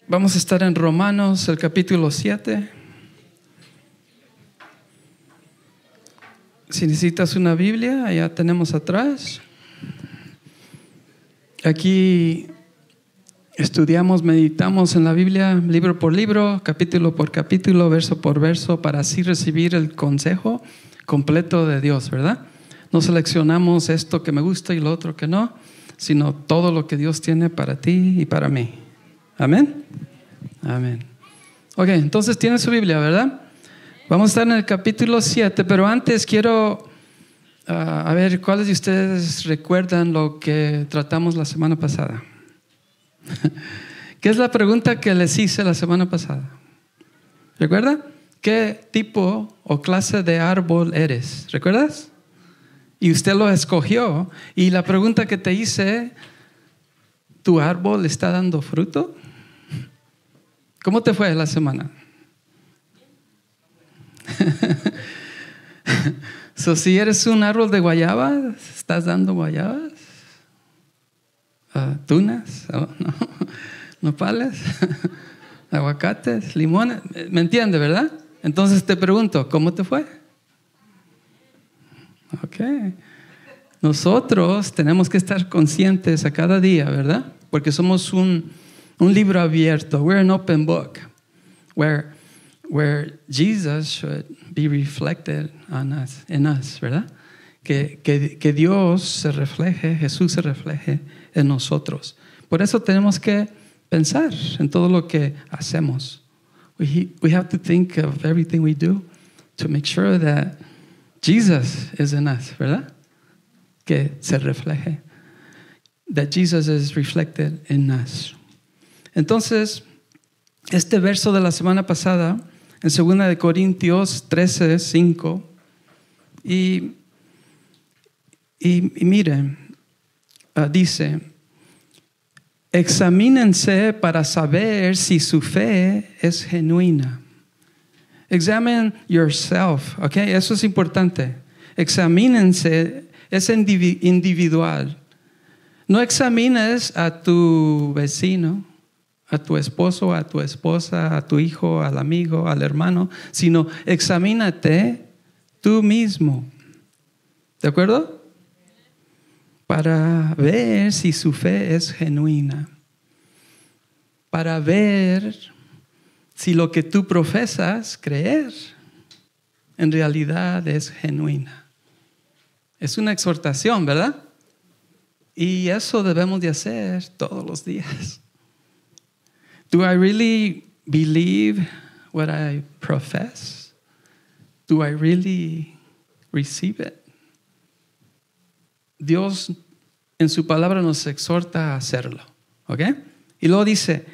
Vamos a estar en Romanos, el capítulo 7. Si necesitas una Biblia, allá tenemos atrás. Aquí estudiamos, meditamos en la Biblia, libro por libro, capítulo por capítulo, verso por verso, para así recibir el consejo completo de Dios, ¿verdad? No seleccionamos esto que me gusta y lo otro que no, sino todo lo que Dios tiene para ti y para mí. Amén. Amén. Ok, entonces tiene su Biblia, ¿verdad? Vamos a estar en el capítulo 7, pero antes quiero a ver, ¿cuáles de ustedes recuerdan lo que tratamos la semana pasada? ¿Qué es la pregunta que les hice la semana pasada? ¿Recuerda? ¿Qué tipo o clase de árbol eres? ¿Recuerdas? Y usted lo escogió. Y la pregunta que te hice, ¿tu árbol está dando fruto? ¿Cómo te fue la semana? So, si eres un árbol de guayabas, ¿estás dando guayabas? ¿Tunas? Oh, no. ¿Nopales? ¿Aguacates? ¿Limones? ¿Me entiende, verdad? Entonces te pregunto, ¿cómo te fue? Ok. Nosotros tenemos que estar conscientes a cada día, ¿verdad? Porque somos un libro abierto. We're an open book where Jesus should be reflected in us, ¿verdad? Que Dios se refleje, Jesús se refleje en nosotros. Por eso tenemos que pensar en todo lo que hacemos. We have to think of everything we do to make sure that Jesus is in us, ¿verdad? Que se refleje. That Jesus is reflected in us. Entonces, este verso de la semana pasada, en 2 de Corintios 13:5, y mire, dice: examínense para saber si su fe es genuina. Examine yourself, ¿ok? Eso es importante. Examínense, es individual. No examines a tu vecino, a tu esposo, a tu esposa, a tu hijo, al amigo, al hermano, sino examínate tú mismo. ¿De acuerdo? Para ver si su fe es genuina. Para ver si lo que tú profesas creer en realidad es genuina. Es una exhortación, ¿verdad? Y eso debemos de hacer todos los días. Do I really believe what I profess? Do I really receive it? Dios en su palabra nos exhorta a hacerlo, ¿ok? Y luego dice: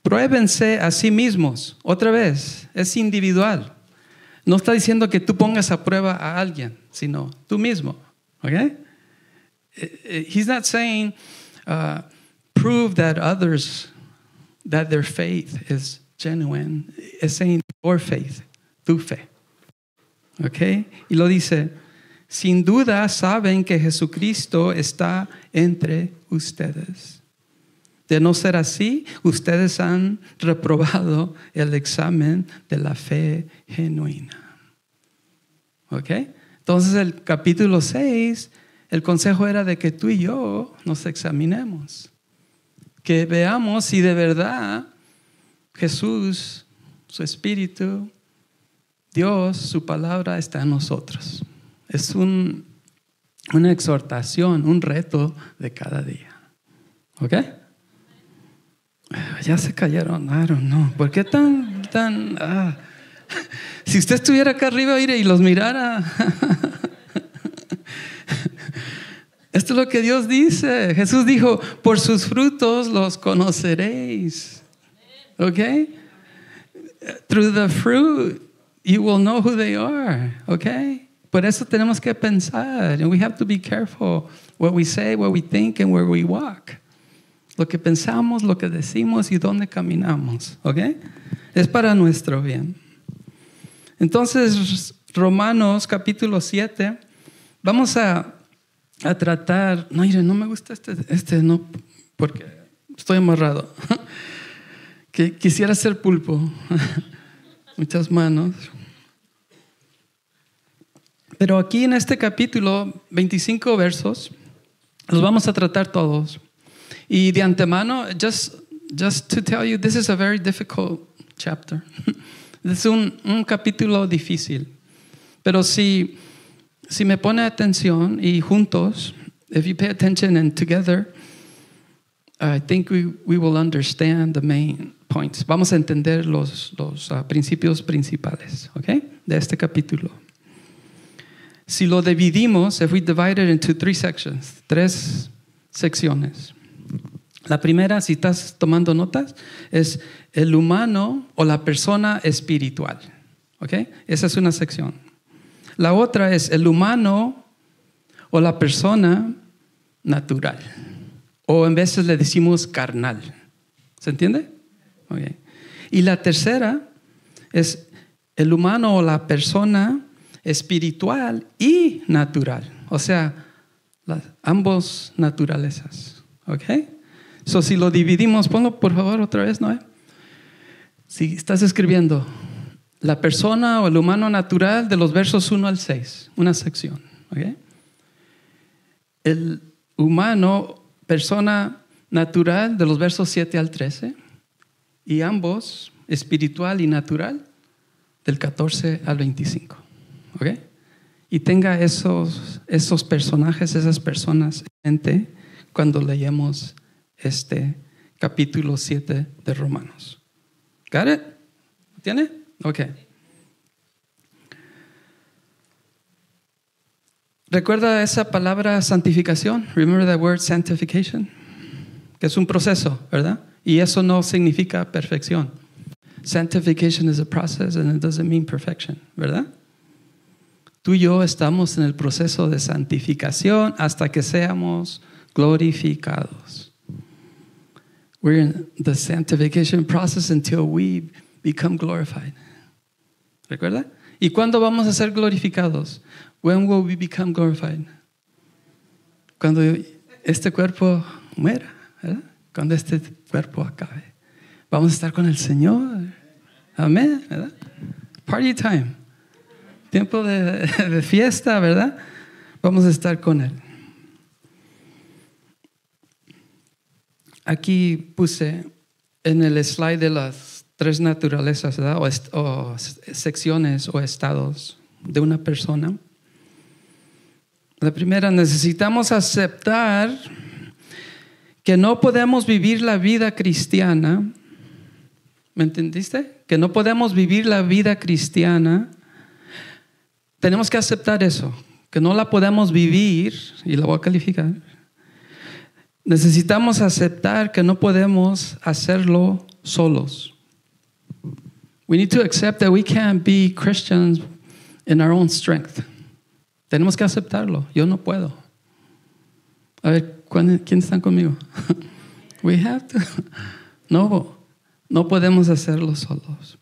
pruébense a sí mismos. Otra vez, es individual. No está diciendo que tú pongas a prueba a alguien, sino tú mismo, ¿ok? He's not saying prove that others, that their faith is genuine. It's saying your faith, tu fe. ¿Ok? Y lo dice: sin duda saben que Jesucristo está entre ustedes. De no ser así, ustedes han reprobado el examen de la fe genuina. ¿Ok? Entonces el capítulo 6, el consejo era de que tú y yo nos examinemos. Que veamos si de verdad Jesús, su Espíritu, Dios, su palabra está en nosotros. Es una exhortación, un reto de cada día. ¿Ok? Ya se cayeron, I don't know. ¿Por qué tan? Si usted estuviera acá arriba, mire, y los mirara. Esto es lo que Dios dice. Jesús dijo: por sus frutos los conoceréis. ¿Ok? Through the fruit you will know who they are. ¿Ok? Por eso tenemos que pensar. And we have to be careful what we say, what we think, and where we walk. Lo que pensamos, lo que decimos y dónde caminamos. ¿Ok? Es para nuestro bien. Entonces, Romanos capítulo 7, vamos a tratar. No, mire, no me gusta este no, porque estoy amarrado. Que quisiera ser pulpo. Muchas manos. Pero aquí en este capítulo, 25 versos, los vamos a tratar todos. Y de antemano, just to tell you, this is a very difficult chapter. Es un capítulo difícil. Pero si me pone atención y juntos, if you pay attention and together, I think we will understand the main points. Vamos a entender los principios principales, ¿okay? De este capítulo. Si lo dividimos, if we divide it into 3 sections, 3 secciones. La primera, si estás tomando notas, es el humano o la persona espiritual, ¿okay? Esa es una sección. La otra es el humano o la persona natural. O en veces le decimos carnal. ¿Se entiende? Okay. Y la tercera es el humano o la persona espiritual y natural. O sea, ambos naturalezas. ¿Ok? So, si lo dividimos, ponlo por favor otra vez, Noé. Si estás escribiendo la persona o el humano natural de los versos 1 al 6, una sección. ¿Ok? El humano persona natural de los versos 7 al 13 y ambos, espiritual y natural, del 14 al 25. ¿Ok? Y tenga esos personajes, esas personas en mente cuando leemos este capítulo 7 de Romanos. ¿Got it? ¿Tiene? Ok. ¿Recuerda esa palabra santificación? Remember that word sanctification? Que es un proceso, ¿verdad? Y eso no significa perfección. Sanctification is a process and it doesn't mean perfection, ¿verdad? Tú y yo estamos en el proceso de santificación hasta que seamos glorificados. We're in the sanctification process until we become glorified. ¿Recuerda? ¿Y cuándo vamos a ser glorificados? When will we become glorified? Cuando este cuerpo muera, ¿verdad? Cuando este cuerpo acabe. Vamos a estar con el Señor. Amén, ¿verdad? Party time. Tiempo de fiesta, ¿verdad? Vamos a estar con Él. Aquí puse en el slide de las 3 naturalezas, ¿verdad? O secciones o estados de una persona. La primera, necesitamos aceptar que no podemos vivir la vida cristiana. ¿Me entendiste? Que no podemos vivir la vida cristiana. Tenemos que aceptar eso, que no la podemos vivir, y la voy a calificar. Necesitamos aceptar que no podemos hacerlo solos. We need to accept that we can't be Christians in our own strength. Tenemos que aceptarlo. Yo no puedo. A ver, ¿quién están conmigo? We have to. No podemos hacerlo solos.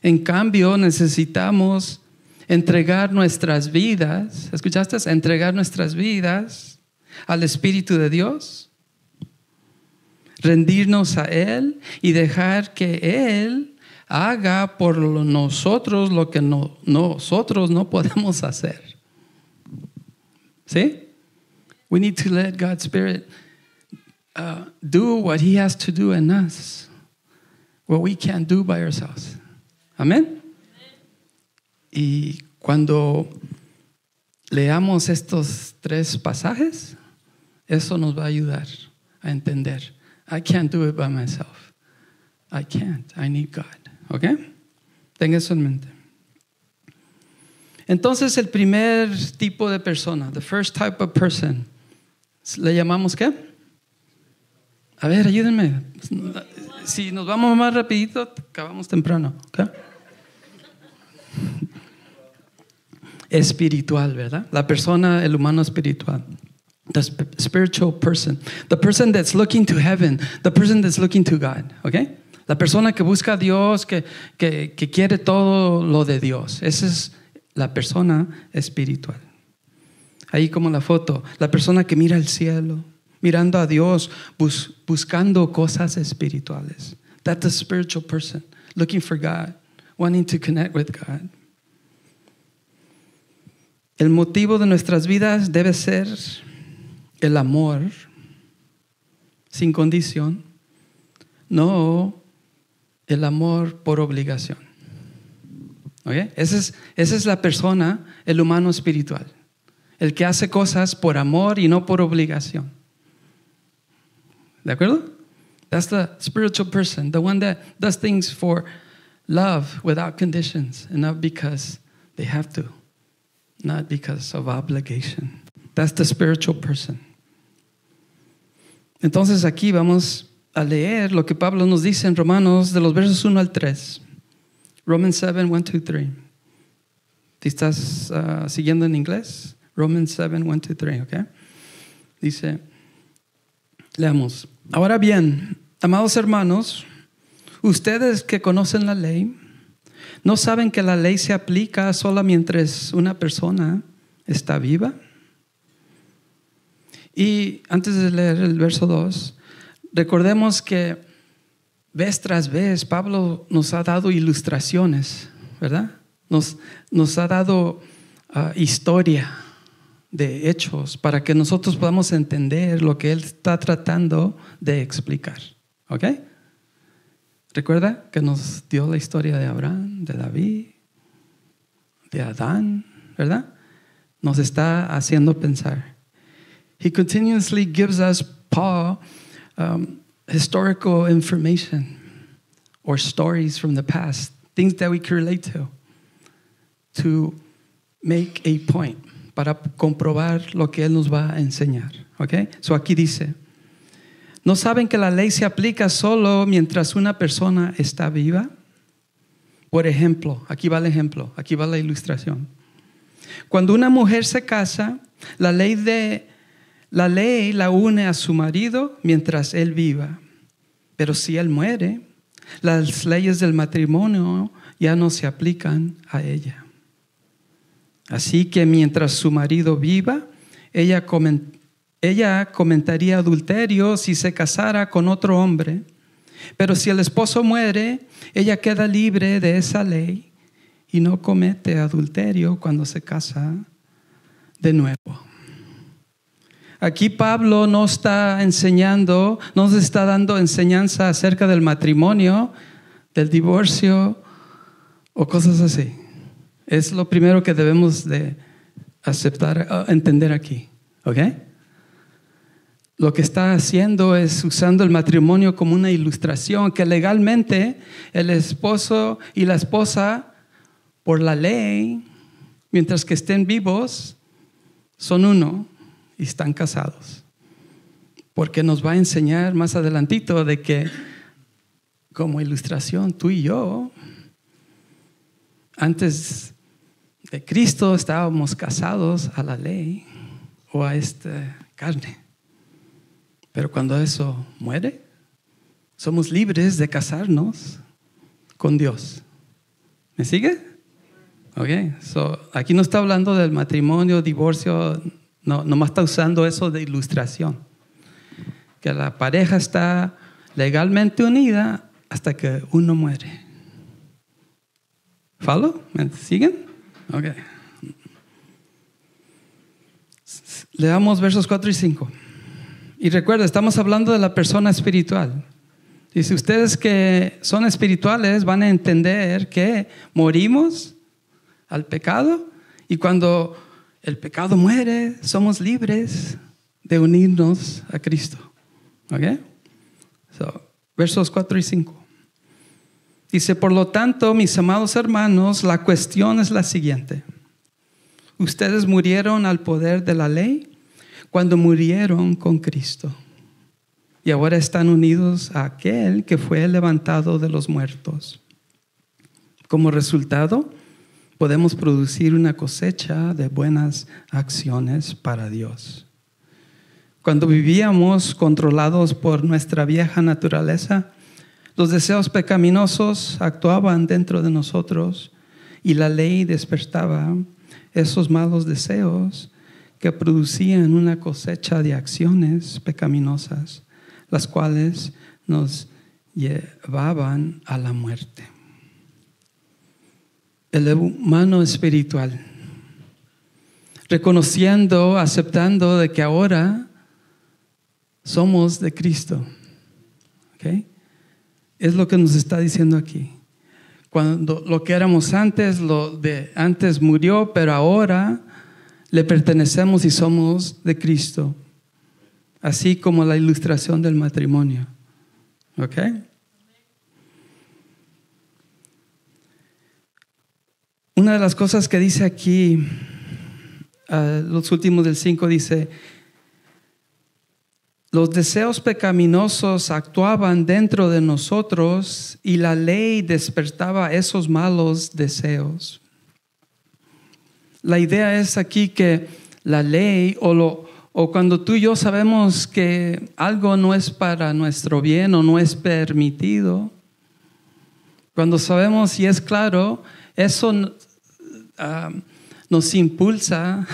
En cambio, necesitamos entregar nuestras vidas. ¿Escuchaste? Entregar nuestras vidas al Espíritu de Dios. Rendirnos a Él y dejar que Él haga por nosotros lo que nosotros no podemos hacer. ¿Sí? We need to let God's Spirit do what He has to do in us, what we can't do by ourselves. Amén. Y cuando leamos estos 3 pasajes, eso nos va a ayudar a entender. I can't do it by myself. I can't. I need God. ¿Ok? Tenga eso en mente. Entonces, el primer tipo de persona, the first type of person, ¿le llamamos qué? A ver, ayúdenme. Si nos vamos más rapidito, acabamos temprano. ¿Ok? Espiritual, ¿verdad? La persona, el humano espiritual. The spiritual person. The person that's looking to heaven. The person that's looking to God. ¿Ok? La persona que busca a Dios, que quiere todo lo de Dios. Esa es la persona espiritual. Ahí como la foto. La persona que mira al cielo, mirando a Dios, buscando cosas espirituales. That's a spiritual person, looking for God, wanting to connect with God. El motivo de nuestras vidas debe ser el amor sin condición, no el amor por obligación. ¿Okay? Esa es la persona, el humano espiritual, el que hace cosas por amor y no por obligación. ¿De acuerdo? That's the spiritual person, the one that does things for love without conditions and not because they have to, not because of obligation. That's the spiritual person. Entonces aquí vamos a leer lo que Pablo nos dice en Romanos de los versos 1 al 3. Romans 7, 1, 2, 3. ¿Te estás siguiendo en inglés? Romans 7, 1, 2, 3, ¿ok? Dice, leamos. Ahora bien, amados hermanos, ustedes que conocen la ley, ¿no saben que la ley se aplica solo mientras una persona está viva? Y antes de leer el verso 2, recordemos que vez tras vez Pablo nos ha dado ilustraciones, ¿verdad? Nos ha dado historia de hechos para que nosotros podamos entender lo que él está tratando de explicar. ¿Ok? Recuerda que nos dio la historia de Abraham, de David, de Adán, ¿verdad? Nos está haciendo pensar. He continuously gives us, Paul, historical information or stories from the past, things that we can relate to make a point, para comprobar lo que él nos va a enseñar. ¿Ok? So aquí dice, ¿no saben que la ley se aplica solo mientras una persona está viva? Por ejemplo, aquí va el ejemplo, aquí va la ilustración. Cuando una mujer se casa, la ley la une a su marido mientras él viva. Pero si él muere, las leyes del matrimonio ya no se aplican a ella. Así que mientras su marido viva, ella cometiría adulterio si se casara con otro hombre. Pero si el esposo muere, ella queda libre de esa ley y no comete adulterio cuando se casa de nuevo. Aquí Pablo no está enseñando, no nos está dando enseñanza acerca del matrimonio, del divorcio o cosas así. Es lo primero que debemos de aceptar, entender aquí. ¿Ok? Lo que está haciendo es usando el matrimonio como una ilustración que legalmente el esposo y la esposa, por la ley, mientras que estén vivos, son uno y están casados. Porque nos va a enseñar más adelantito de que como ilustración tú y yo, antes de Cristo estábamos casados a la ley o a esta carne. Pero cuando eso muere, somos libres de casarnos con Dios. ¿Me sigue? Ok, so, aquí no está hablando del matrimonio, divorcio, no, nomás está usando eso de ilustración. Que la pareja está legalmente unida hasta que uno muere. ¿Follow? ¿Me siguen? Ok. Leamos versos 4 y 5. Y recuerda, estamos hablando de la persona espiritual. Y si ustedes que son espirituales van a entender que morimos al pecado y cuando el pecado muere, somos libres de unirnos a Cristo. ¿Ok? So, versos 4 y 5. Dice, por lo tanto, mis amados hermanos, la cuestión es la siguiente. Ustedes murieron al poder de la ley cuando murieron con Cristo. Y ahora están unidos a aquel que fue levantado de los muertos. Como resultado, podemos producir una cosecha de buenas acciones para Dios. Cuando vivíamos controlados por nuestra vieja naturaleza, los deseos pecaminosos actuaban dentro de nosotros y la ley despertaba esos malos deseos que producían una cosecha de acciones pecaminosas, las cuales nos llevaban a la muerte. El humano espiritual, reconociendo, aceptando de que ahora somos de Cristo. ¿Okay? Es lo que nos está diciendo aquí. Cuando lo que éramos antes, lo de antes murió, pero ahora le pertenecemos y somos de Cristo. Así como la ilustración del matrimonio. ¿Ok? Una de las cosas que dice aquí, los últimos del 5 dice: los deseos pecaminosos actuaban dentro de nosotros y la ley despertaba esos malos deseos. La idea es aquí que la ley o cuando tú y yo sabemos que algo no es para nuestro bien o no es permitido, cuando sabemos y es claro, eso nos impulsa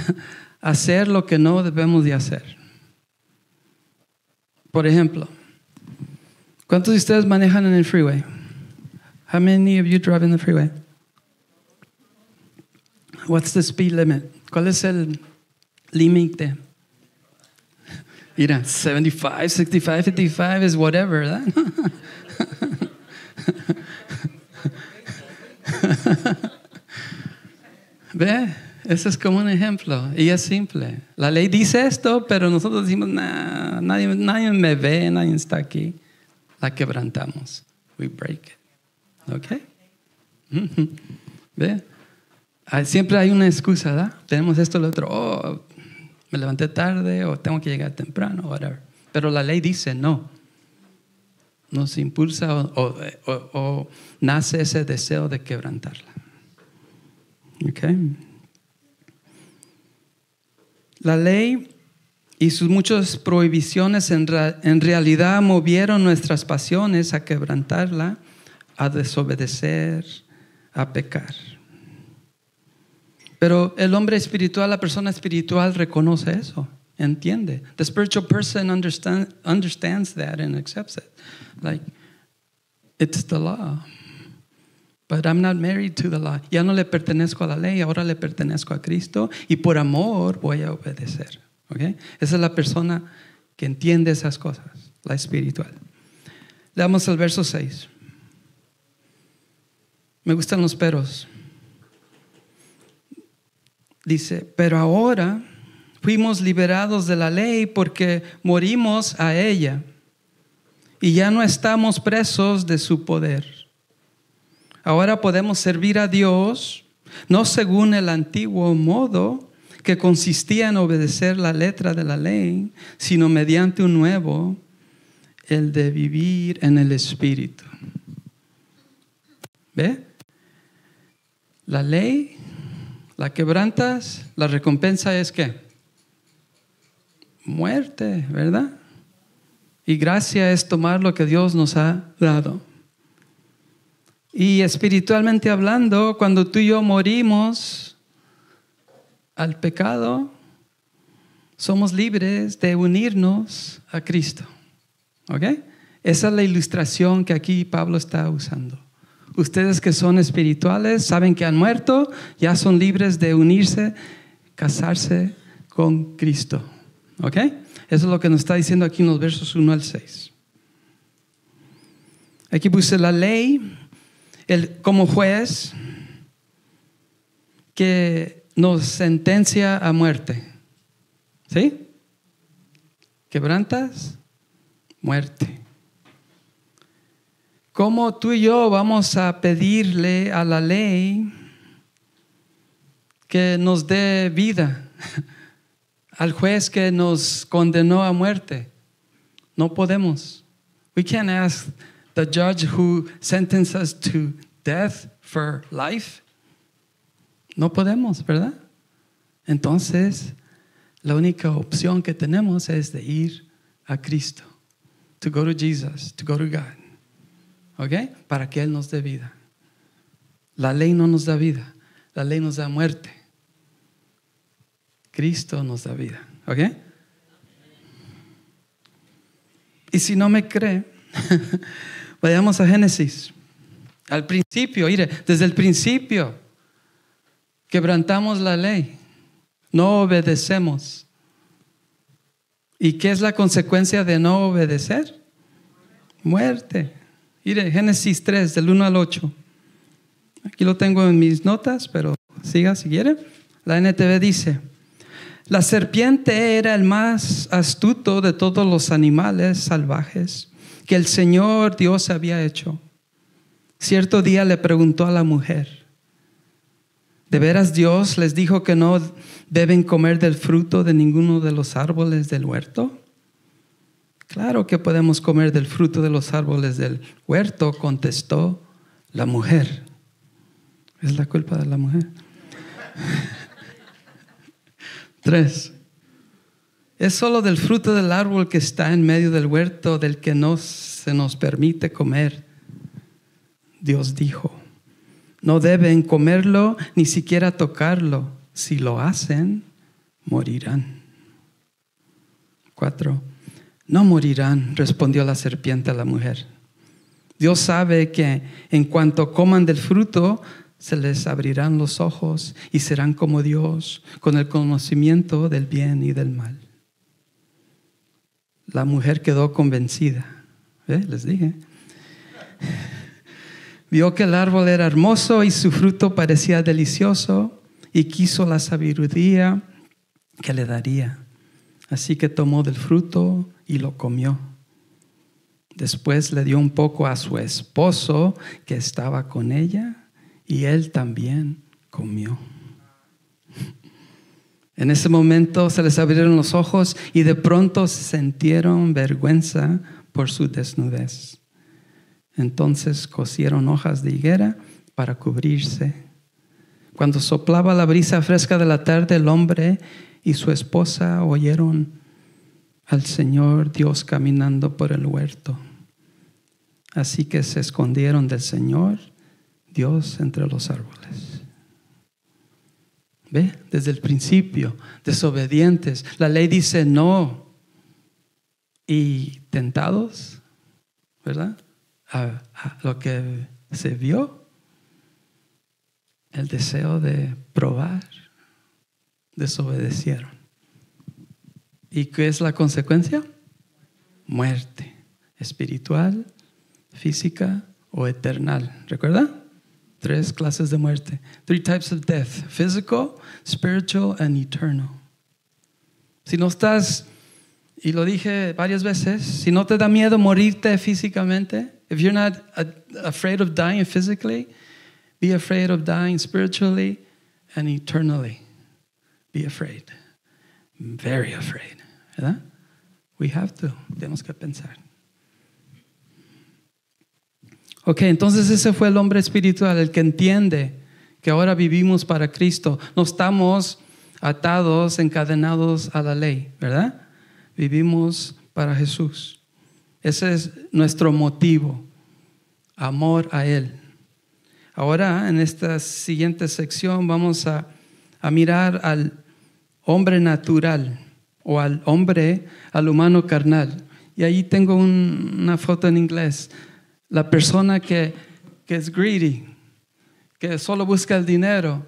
a hacer lo que no debemos de hacer. Por ejemplo, ¿cuántos de ustedes manejan en el freeway? How many of you drive in the freeway? What's the speed limit? ¿Cuál es el límite? Mira, 75, 65, 55 is whatever, ¿verdad? ¿Ve? Ese es como un ejemplo y es simple. La ley dice esto, pero nosotros decimos, nah, nadie me ve, nadie está aquí. La quebrantamos. We break it. ¿Ok? ¿Ve? Siempre hay una excusa, ¿verdad? Tenemos esto, lo otro. Oh, me levanté tarde o tengo que llegar temprano, whatever. Pero la ley dice no. Nos impulsa o nace ese deseo de quebrantarla. ¿Ok? La ley y sus muchas prohibiciones en realidad movieron nuestras pasiones a quebrantarla, a desobedecer, a pecar. Pero el hombre espiritual, la persona espiritual reconoce eso, entiende. The spiritual person understands that and accepts it. Like, it's the law. But I'm not married to the law. Ya no le pertenezco a la ley, ahora le pertenezco a Cristo y por amor voy a obedecer. ¿Okay? Esa es la persona que entiende esas cosas, la espiritual. Leamos el verso 6. Me gustan los peros. Dice, pero ahora fuimos liberados de la ley porque morimos a ella y ya no estamos presos de su poder. Ahora podemos servir a Dios, no según el antiguo modo que consistía en obedecer la letra de la ley, sino mediante un nuevo, el de vivir en el Espíritu. ¿Ve? La ley, la quebrantas, la recompensa es ¿qué? Muerte, ¿verdad? Y gracia es tomar lo que Dios nos ha dado. Y espiritualmente hablando, cuando tú y yo morimos al pecado, somos libres de unirnos a Cristo. ¿Ok? Esa es la ilustración que aquí Pablo está usando. Ustedes que son espirituales, saben que han muerto, ya son libres de unirse, casarse con Cristo. ¿Ok? Eso es lo que nos está diciendo aquí en los versos 1 al 6. Aquí puse la ley. Como juez que nos sentencia a muerte. ¿Sí? ¿Quebrantas? Muerte. ¿Cómo tú y yo vamos a pedirle a la ley que nos dé vida al juez que nos condenó a muerte? No podemos. We can't ask the judge who sentenced us to death for life. No podemos, ¿verdad? Entonces, la única opción que tenemos es de ir a Cristo. To go to Jesus, to go to God. ¿Ok? Para que Él nos dé vida. La ley no nos da vida. La ley nos da muerte. Cristo nos da vida. ¿Ok? Y si no me cree, Vayamos a Génesis. Al principio, mire, desde el principio quebrantamos la ley, no obedecemos. ¿Y qué es la consecuencia de no obedecer? Muerte. Mire, Génesis 3, del 1 al 8. Aquí lo tengo en mis notas, pero siga si quiere. La NTV dice: la serpiente era el más astuto de todos los animales salvajes que el Señor Dios había hecho. Cierto día le preguntó a la mujer: ¿de veras Dios les dijo que no deben comer del fruto de ninguno de los árboles del huerto? Claro que podemos comer del fruto de los árboles del huerto, contestó la mujer. Es la culpa de la mujer. 3. Es solo del fruto del árbol que está en medio del huerto del que no se nos permite comer. Dios dijo: no deben comerlo ni siquiera tocarlo. Si lo hacen, morirán. 4. No morirán, respondió la serpiente a la mujer. Dios sabe que en cuanto coman del fruto, se les abrirán los ojos y serán como Dios, con el conocimiento del bien y del mal. La mujer quedó convencida. Les dije. Vio que el árbol era hermoso y su fruto parecía delicioso y quiso la sabiduría que le daría. Así que tomó del fruto y lo comió. Después le dio un poco a su esposo que estaba con ella y él también comió. En ese momento se les abrieron los ojos y de pronto sintieron vergüenza por su desnudez. Entonces cosieron hojas de higuera para cubrirse. Cuando soplaba la brisa fresca de la tarde, el hombre y su esposa oyeron al Señor Dios caminando por el huerto. Así que se escondieron del Señor Dios entre los árboles. ¿Ve? Desde el principio, desobedientes. La ley dice no. Y tentados, ¿verdad? A lo que se vio, el deseo de probar, desobedecieron. ¿Y qué es la consecuencia? Muerte espiritual, física o eternal. ¿Recuerda? 3 clases de muerte. 3 types of death: physical, spiritual and eternal. Si no estás, y lo dije varias veces, si no te da miedo morirte físicamente, if you're not afraid of dying physically, be afraid of dying spiritually and eternally. Be afraid. Very afraid. ¿Verdad? We have to. Tenemos que pensar. Ok, entonces ese fue el hombre espiritual, el que entiende que ahora vivimos para Cristo. No estamos atados, encadenados a la ley, ¿verdad? Vivimos para Jesús. Ese es nuestro motivo, amor a Él. Ahora, en esta siguiente sección, vamos a mirar al hombre natural o al humano carnal. Y ahí tengo una foto en inglés. La persona que es greedy, que solo busca el dinero,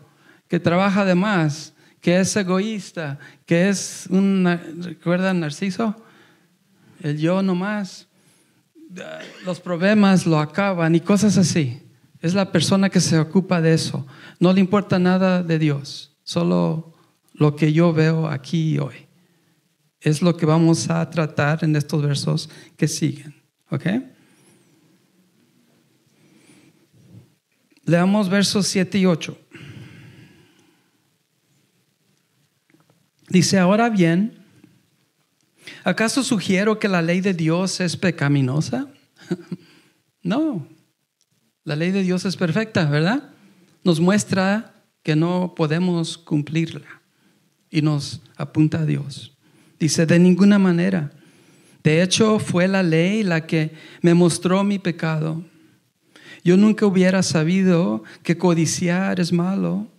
que trabaja de más, que es egoísta, que es ¿recuerdan Narciso? El yo nomás. Los problemas lo acaban y cosas así. Es la persona que se ocupa de eso. No le importa nada de Dios, solo lo que yo veo aquí y hoy. Es lo que vamos a tratar en estos versos que siguen. ¿Ok? Leamos versos 7 y 8. Dice: ahora bien, ¿acaso sugiero que la ley de Dios es pecaminosa? No, la ley de Dios es perfecta, ¿verdad? Nos muestra que no podemos cumplirla y nos apunta a Dios. Dice: de ninguna manera. De hecho, fue la ley la que me mostró mi pecado. Yo nunca hubiera sabido que codiciar es malo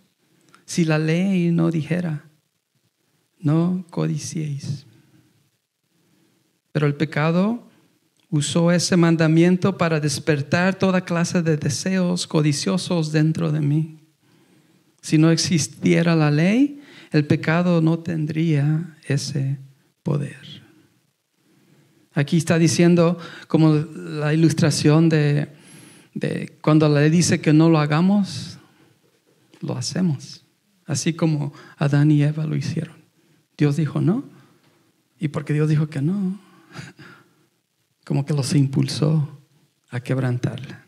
si la ley no dijera: no codiciéis. Pero el pecado usó ese mandamiento para despertar toda clase de deseos codiciosos dentro de mí. Si no existiera la ley, el pecado no tendría ese poder. Aquí está diciendo como la ilustración de cuando la ley dice que no lo hagamos, lo hacemos. Así como Adán y Eva lo hicieron. Dios dijo no. Y porque Dios dijo que no, como que los impulsó a quebrantarla.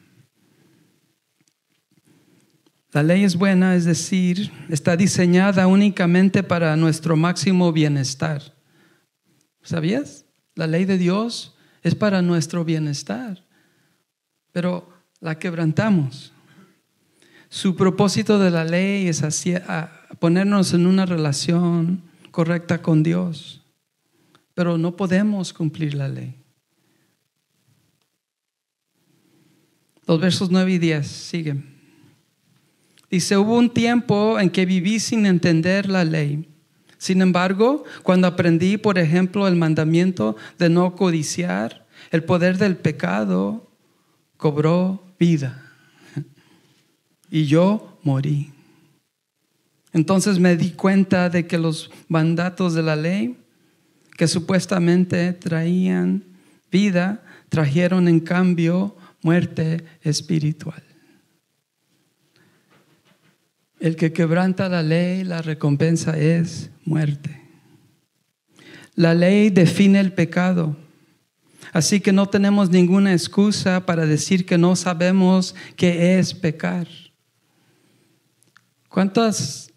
La ley es buena, es decir, está diseñada únicamente para nuestro máximo bienestar. ¿Sabías? La ley de Dios es para nuestro bienestar, pero la quebrantamos. Su propósito de la ley es ponernos en una relación correcta con Dios, pero no podemos cumplir la ley. Los versos 9 y 10 siguen. Dice, hubo un tiempo en que viví sin entender la ley. Sin embargo, cuando aprendí, por ejemplo, el mandamiento de no codiciar, el poder del pecado cobró vida. Y yo morí. Entonces me di cuenta de que los mandatos de la ley, que supuestamente traían vida, trajeron en cambio muerte espiritual. El que quebranta la ley, la recompensa es muerte. La ley define el pecado. Así que no tenemos ninguna excusa para decir que no sabemos qué es pecar. ¿Cuántas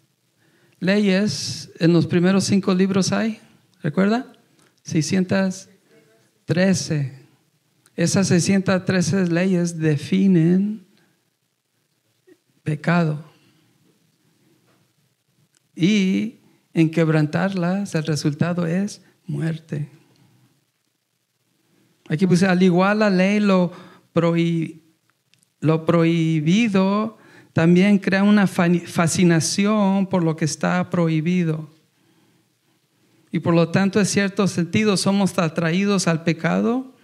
leyes en los primeros 5 libros hay? ¿Recuerda? 613. Esas 613 leyes definen pecado. Y en quebrantarlas, el resultado es muerte. Aquí puse, al igual la ley lo prohibido también crea una fascinación por lo que está prohibido. Y por lo tanto, en cierto sentido, somos atraídos al pecado,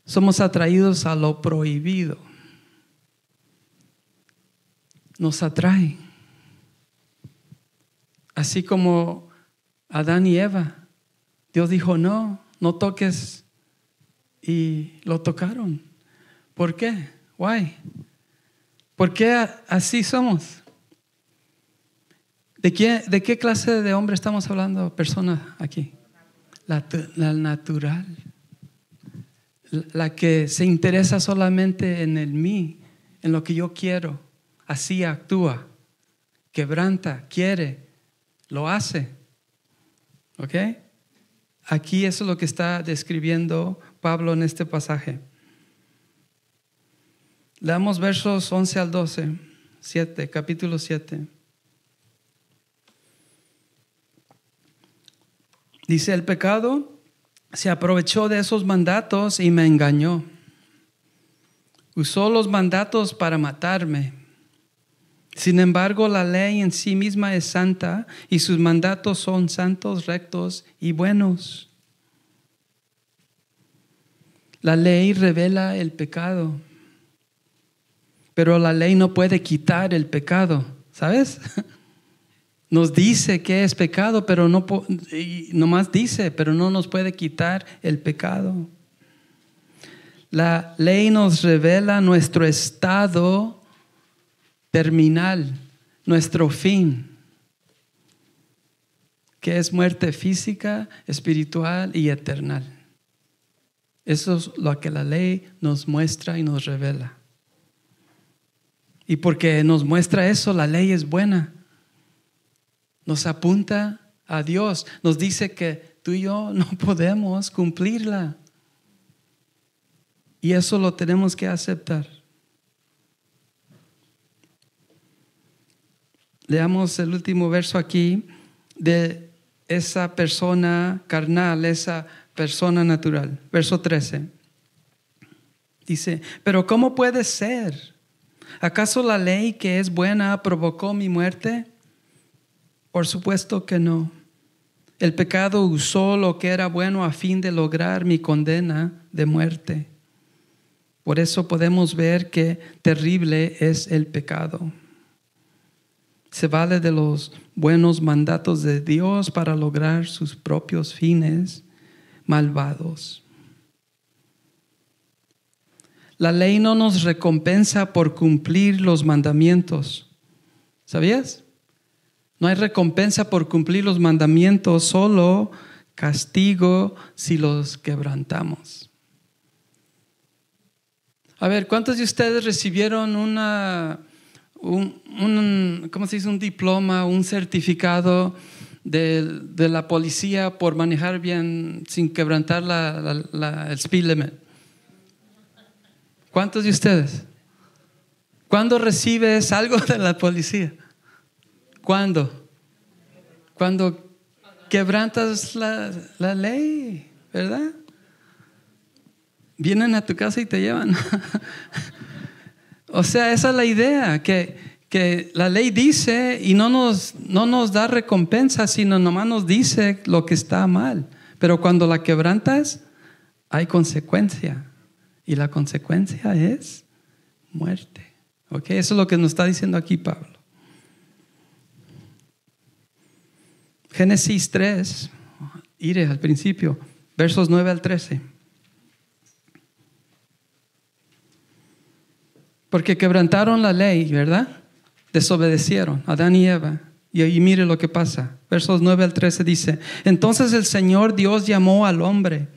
somos atraídos a lo prohibido. Nos atrae. Así como Adán y Eva, Dios dijo no toques y lo tocaron. ¿Por qué? Why? ¿Por qué así somos? ¿De qué clase de hombre estamos hablando, persona aquí? La natural. La que se interesa solamente en el mí, en lo que yo quiero. Así actúa, quebranta, quiere. Lo hace. ¿Ok? Aquí eso es lo que está describiendo Pablo en este pasaje. Leamos versos 11 al 12, capítulo 7. Dice, el pecado se aprovechó de esos mandatos y me engañó. Usó los mandatos para matarme. Sin embargo, la ley en sí misma es santa y sus mandatos son santos, rectos y buenos. La ley revela el pecado, pero la ley no puede quitar el pecado, ¿sabes? Nos dice que es pecado, pero nomás dice, pero no nos puede quitar el pecado. La ley nos revela nuestro estado terminal, nuestro fin, que es muerte física, espiritual y eterna. Eso es lo que la ley nos muestra y nos revela. Y porque nos muestra eso, la ley es buena. Nos apunta a Dios. Nos dice que tú y yo no podemos cumplirla. Y eso lo tenemos que aceptar. Leamos el último verso aquí de esa persona carnal, esa persona natural. Verso 13. Dice, pero ¿cómo puede ser? ¿Acaso la ley que es buena provocó mi muerte? Por supuesto que no. El pecado usó lo que era bueno a fin de lograr mi condena de muerte. Por eso podemos ver qué terrible es el pecado. Se vale de los buenos mandatos de Dios para lograr sus propios fines malvados. La ley no nos recompensa por cumplir los mandamientos. ¿Sabías? No hay recompensa por cumplir los mandamientos, solo castigo si los quebrantamos. A ver, ¿cuántos de ustedes recibieron ¿cómo se dice? Un diploma, un certificado de la policía por manejar bien sin quebrantar el speed limit? ¿Cuántos de ustedes? ¿Cuándo recibes algo de la policía? ¿Cuándo? Cuando quebrantas la ley, ¿verdad? Vienen a tu casa y te llevan. O sea, esa es la idea, que la ley dice y no nos da recompensa, sino nomás nos dice lo que está mal. Pero cuando la quebrantas, hay consecuencia. Y la consecuencia es muerte. ¿Ok? Eso es lo que nos está diciendo aquí Pablo. Génesis 3, iré al principio, versos 9 al 13. Porque quebrantaron la ley, ¿verdad? Desobedecieron, Adán y Eva. Y ahí mire lo que pasa. Versos 9 al 13 dice: entonces el Señor Dios llamó al hombre.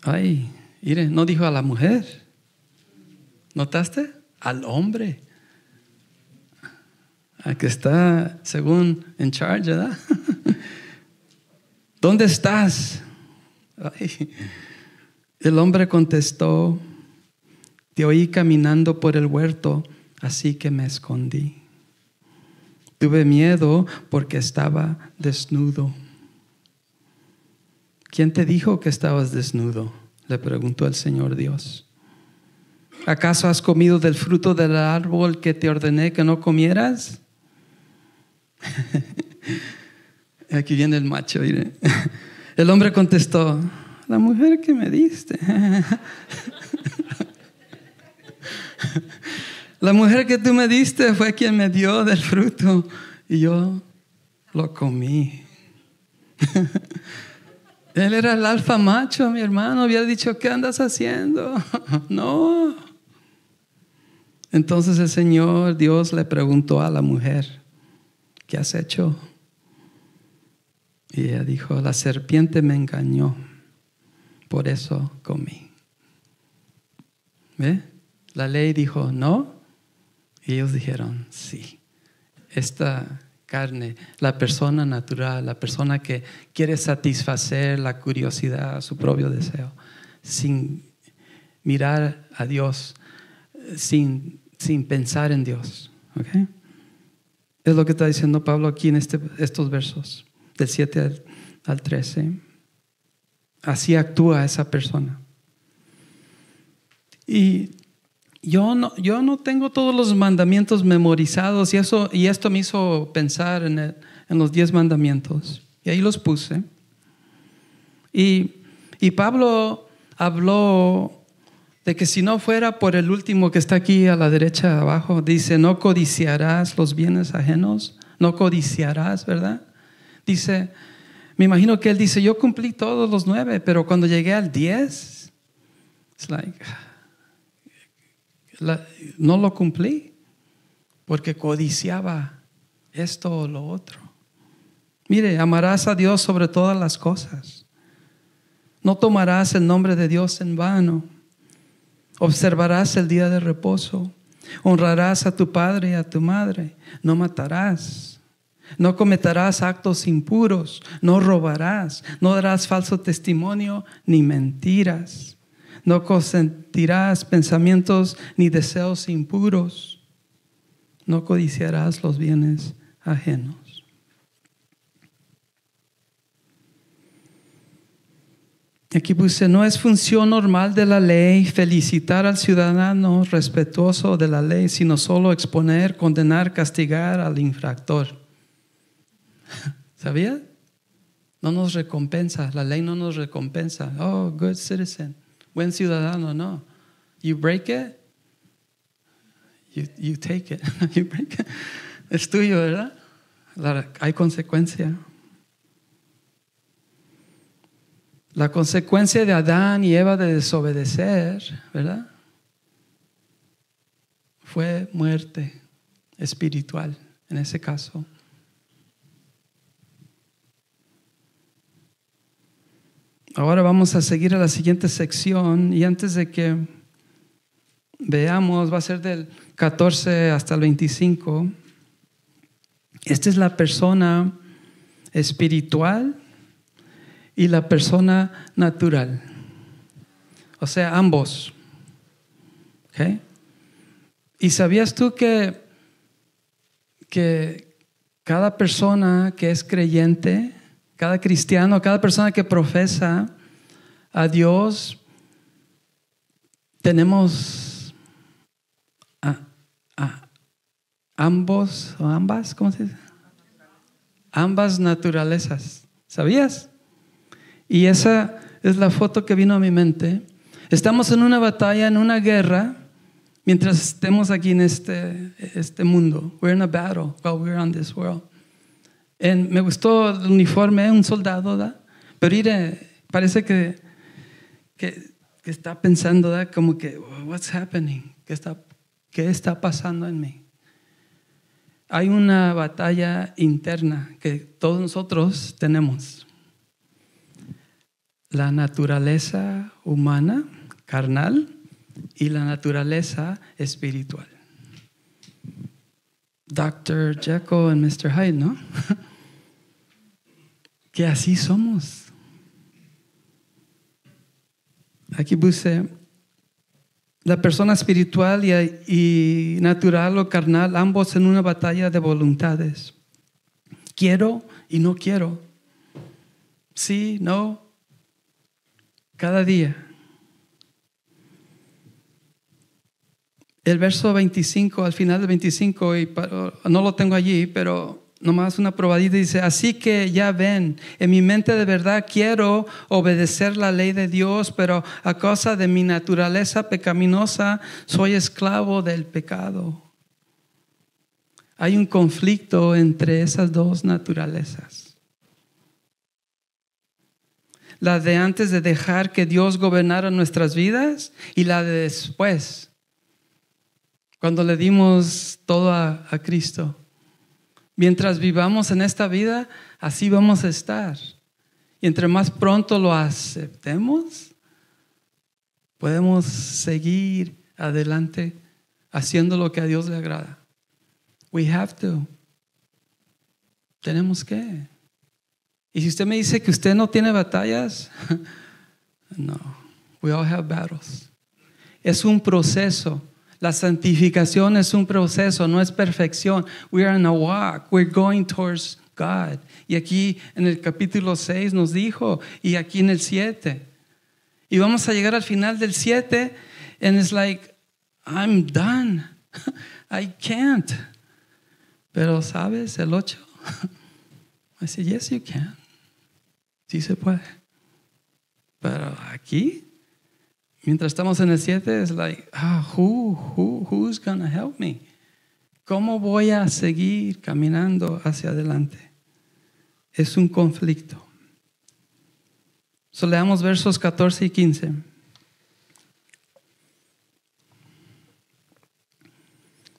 Ay, mire, no dijo a la mujer. ¿Notaste? Al hombre. Al que está según en charge, ¿verdad? ¿Dónde estás? Ay. El hombre contestó: te oí caminando por el huerto, así que me escondí. Tuve miedo porque estaba desnudo. ¿Quién te dijo que estabas desnudo?, le preguntó el Señor Dios. ¿Acaso has comido del fruto del árbol que te ordené que no comieras? Aquí viene el macho, mire. El hombre contestó: la mujer que me diste. La mujer que tú me diste fue quien me dio del fruto y yo lo comí. Él era el alfa macho, mi hermano. Había dicho: ¿qué andas haciendo? No. Entonces el Señor Dios le preguntó a la mujer: ¿qué has hecho? Y ella dijo: la serpiente me engañó, por eso comí. ¿Ve? La ley dijo no, y ellos dijeron sí. Esta carne, la persona natural, la persona que quiere satisfacer la curiosidad, su propio deseo, sin mirar a Dios, sin pensar en Dios. ¿Okay? Es lo que está diciendo Pablo aquí en estos versos, del 7 al 13. Así actúa esa persona. Y yo no tengo todos los mandamientos memorizados, y esto me hizo pensar en los 10 mandamientos. Y ahí los puse. Y Pablo habló de que si no fuera por el último que está aquí a la derecha abajo, dice: no codiciarás los bienes ajenos. No codiciarás, ¿verdad? Dice, me imagino que él dice: yo cumplí todos los 9, pero cuando llegué al 10, it's like, no lo cumplí porque codiciaba esto o lo otro. Mire, amarás a Dios sobre todas las cosas. No tomarás el nombre de Dios en vano. Observarás el día de reposo. Honrarás a tu padre y a tu madre. No matarás. No cometerás actos impuros. No robarás. No darás falso testimonio ni mentiras. No consentirás pensamientos ni deseos impuros. No codiciarás los bienes ajenos. Aquí puse: no es función normal de la ley felicitar al ciudadano respetuoso de la ley, sino solo exponer, condenar, castigar al infractor. ¿Sabía? No nos recompensa, la ley no nos recompensa. Oh, good citizen, buen ciudadano, no. You break it, you take it. You break it. Es tuyo, ¿verdad? Hay consecuencia. La consecuencia de Adán y Eva de desobedecer, ¿verdad? Fue muerte espiritual en ese caso. Ahora vamos a seguir a la siguiente sección y antes de que veamos, va a ser del 14 hasta el 25. Esta es la persona espiritual y la persona natural. O sea, ambos. ¿Okay? ¿Y sabías tú que cada persona que es creyente, cada cristiano, cada persona que profesa a Dios, tenemos ambos o ambas, ¿cómo se dice? Ambas naturalezas. ¿Sabías? Y esa es la foto que vino a mi mente. Estamos en una batalla, en una guerra, mientras estemos aquí en este mundo. We're in a battle while we're on this world. Me gustó el uniforme, un soldado, ¿da? Pero parece que está pensando, ¿da? Como que, what's happening? ¿Qué está pasando en mí? Hay una batalla interna que todos nosotros tenemos. La naturaleza humana, carnal, y la naturaleza espiritual. Dr. Jekyll and Mr. Hyde, ¿no? Que así somos. Aquí puse la persona espiritual y natural o carnal, ambos en una batalla de voluntades. Quiero y no quiero. Sí, no. Cada día. El verso 25, al final del 25, no lo tengo allí, pero nomás una probadita, dice: así que ya ven, en mi mente de verdad quiero obedecer la ley de Dios, pero a causa de mi naturaleza pecaminosa soy esclavo del pecado. Hay un conflicto entre esas dos naturalezas. La de antes de dejar que Dios gobernara nuestras vidas y la de después, cuando le dimos todo a Cristo. Mientras vivamos en esta vida, así vamos a estar. Y entre más pronto lo aceptemos, podemos seguir adelante haciendo lo que a Dios le agrada. We have to. Tenemos que. Y si usted me dice que usted no tiene batallas, no. We all have battles. Es un proceso. La santificación es un proceso, no es perfección. We are in a walk. We're going towards God. Y aquí en el capítulo 6 nos dijo, y aquí en el 7. Y vamos a llegar al final del 7, and it's like, I'm done. I can't. Pero, ¿sabes? El 8. I said, yes, you can. Sí se puede. Pero aquí, mientras estamos en el 7, es like, who's gonna help me? ¿Cómo voy a seguir caminando hacia adelante? Es un conflicto. Leamos versos 14 y 15.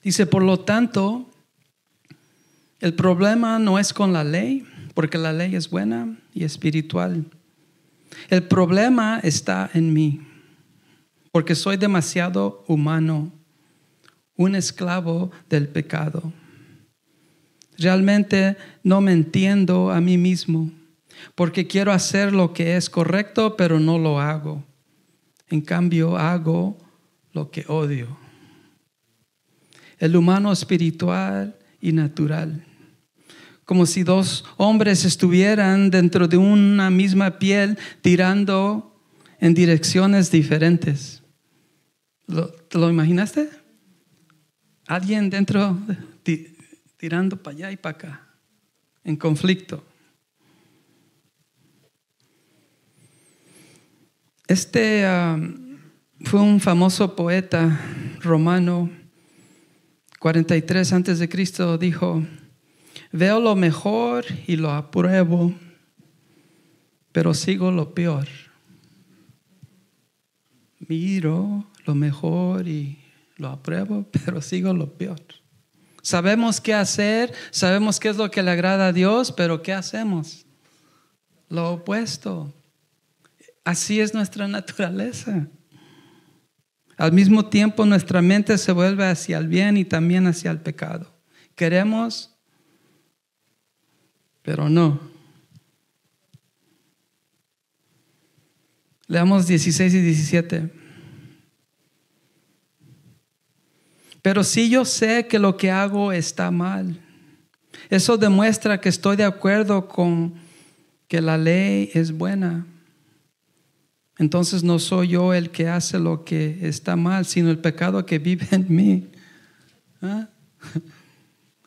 Dice, por lo tanto, el problema no es con la ley, porque la ley es buena y espiritual. El problema está en mí, porque soy demasiado humano, un esclavo del pecado. Realmente no me entiendo a mí mismo, porque quiero hacer lo que es correcto, pero no lo hago. En cambio, hago lo que odio. El humano espiritual y natural. Como si dos hombres estuvieran dentro de una misma piel tirando en direcciones diferentes. ¿Te lo imaginaste? Alguien dentro tirando para allá y para acá, en conflicto. Fue un famoso poeta romano, 43 antes de Cristo, dijo: veo lo mejor y lo apruebo, pero sigo lo peor. Miro lo mejor y lo apruebo, pero sigo lo peor. Sabemos qué hacer, sabemos qué es lo que le agrada a Dios, pero ¿qué hacemos? Lo opuesto. Así es nuestra naturaleza. Al mismo tiempo, nuestra mente se vuelve hacia el bien y también hacia el pecado. Queremos, pero no. Leamos 16 y 17. Pero si yo sé que lo que hago está mal, eso demuestra que estoy de acuerdo con que la ley es buena. Entonces no soy yo el que hace lo que está mal, sino el pecado que vive en mí. ¿Ah?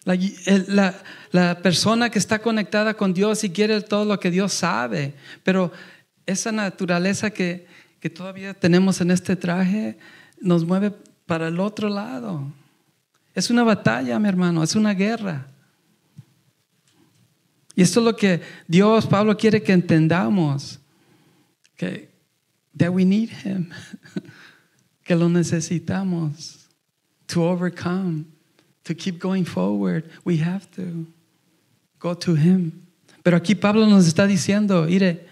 La persona que está conectada con Dios y quiere todo lo que Dios sabe, pero esa naturaleza que todavía tenemos en este traje nos mueve para el otro lado. Es una batalla, mi hermano, es una guerra. Y esto es lo que Pablo quiere que entendamos, that we need him, que lo necesitamos to overcome, to keep going forward. We have to go to him. Pero aquí Pablo nos está diciendo, mire,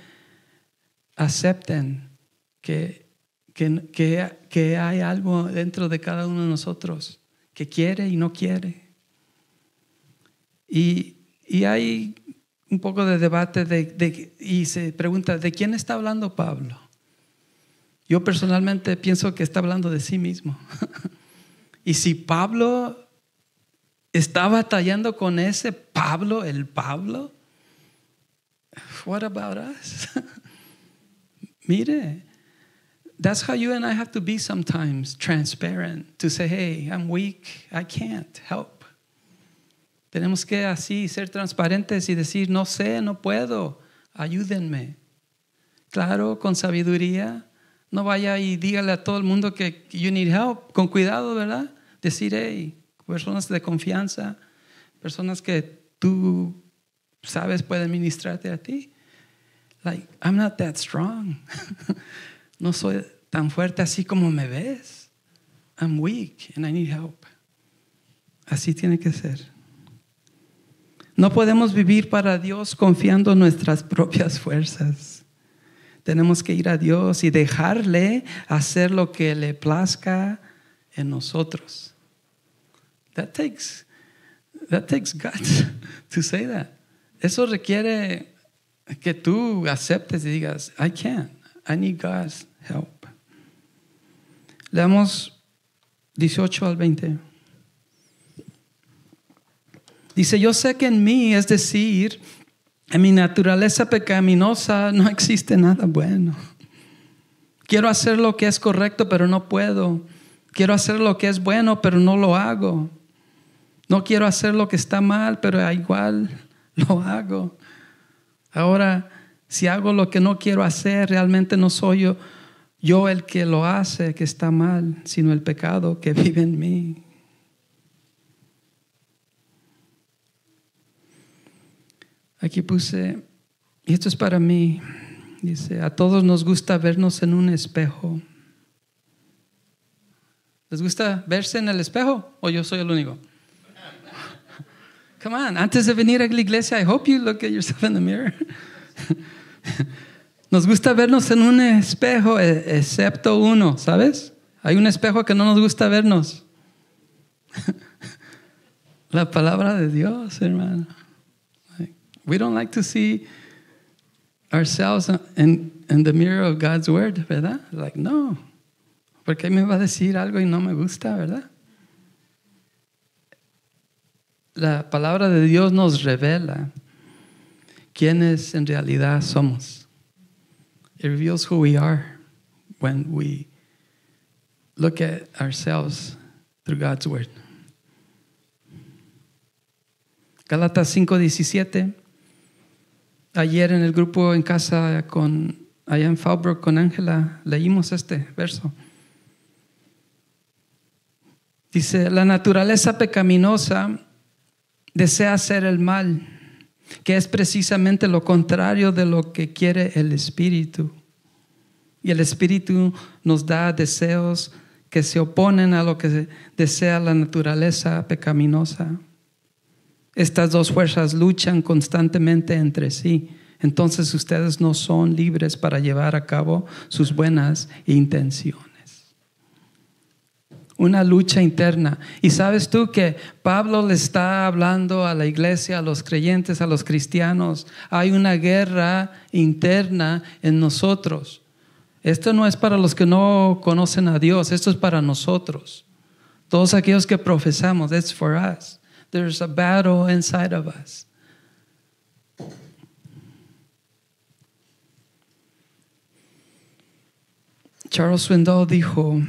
acepten que hay algo dentro de cada uno de nosotros que quiere y no quiere. Y hay un poco de debate y se pregunta, ¿de quién está hablando Pablo? Yo personalmente pienso que está hablando de sí mismo. Y si Pablo está batallando con ese Pablo, el Pablo, what about us? Mire, that's how you and I have to be sometimes, transparent, to say, hey, I'm weak, I can't help. Tenemos que así ser transparentes y decir, no sé, no puedo, ayúdenme. Claro, con sabiduría. No vaya y dígale a todo el mundo que you need help. Con cuidado, ¿verdad? Decir, hey, personas de confianza, personas que tú sabes pueden ministrarte a ti. Like, I'm not that strong. No soy tan fuerte así como me ves. I'm weak and I need help. Así tiene que ser. No podemos vivir para Dios confiando en nuestras propias fuerzas. Tenemos que ir a Dios y dejarle hacer lo que le plazca en nosotros. That takes guts to say that. Eso requiere que tú aceptes y digas, I can't. I need God's help. Leamos 18 al 20. Dice, yo sé que en mí, es decir, en mi naturaleza pecaminosa, no existe nada bueno. Quiero hacer lo que es correcto, pero no puedo. Quiero hacer lo que es bueno, pero no lo hago. No quiero hacer lo que está mal, pero igual lo hago. Ahora, si hago lo que no quiero hacer, realmente no soy yo el que lo hace, que está mal, sino el pecado que vive en mí. Aquí puse, y esto es para mí, dice, a todos nos gusta vernos en un espejo. ¿Les gusta verse en el espejo o yo soy el único? Come on, antes de venir a la iglesia, I hope you look at yourself in the mirror. Nos gusta vernos en un espejo, excepto uno, ¿sabes? Hay un espejo que no nos gusta vernos. La palabra de Dios, hermano. We don't like to see ourselves in the mirror of God's word, ¿verdad? Like, no. Porque me va a decir algo y no me gusta, ¿verdad? La palabra de Dios nos revela quiénes en realidad somos. It reveals who we are when we look at ourselves through God's word. Gálatas 5:17. Ayer en el grupo en casa con allá en Fallbrook con Ángela leímos este verso. Dice, la naturaleza pecaminosa desea hacer el mal, que es precisamente lo contrario de lo que quiere el Espíritu. Y el Espíritu nos da deseos que se oponen a lo que desea la naturaleza pecaminosa. Estas dos fuerzas luchan constantemente entre sí. Entonces ustedes no son libres para llevar a cabo sus buenas intenciones. Una lucha interna. Y sabes tú que Pablo le está hablando a la iglesia, a los creyentes, a los cristianos. Hay una guerra interna en nosotros. Esto no es para los que no conocen a Dios, esto es para nosotros. Todos aquellos que profesamos, it's for us. There's a battle inside of us. Charles Swindoll dijo,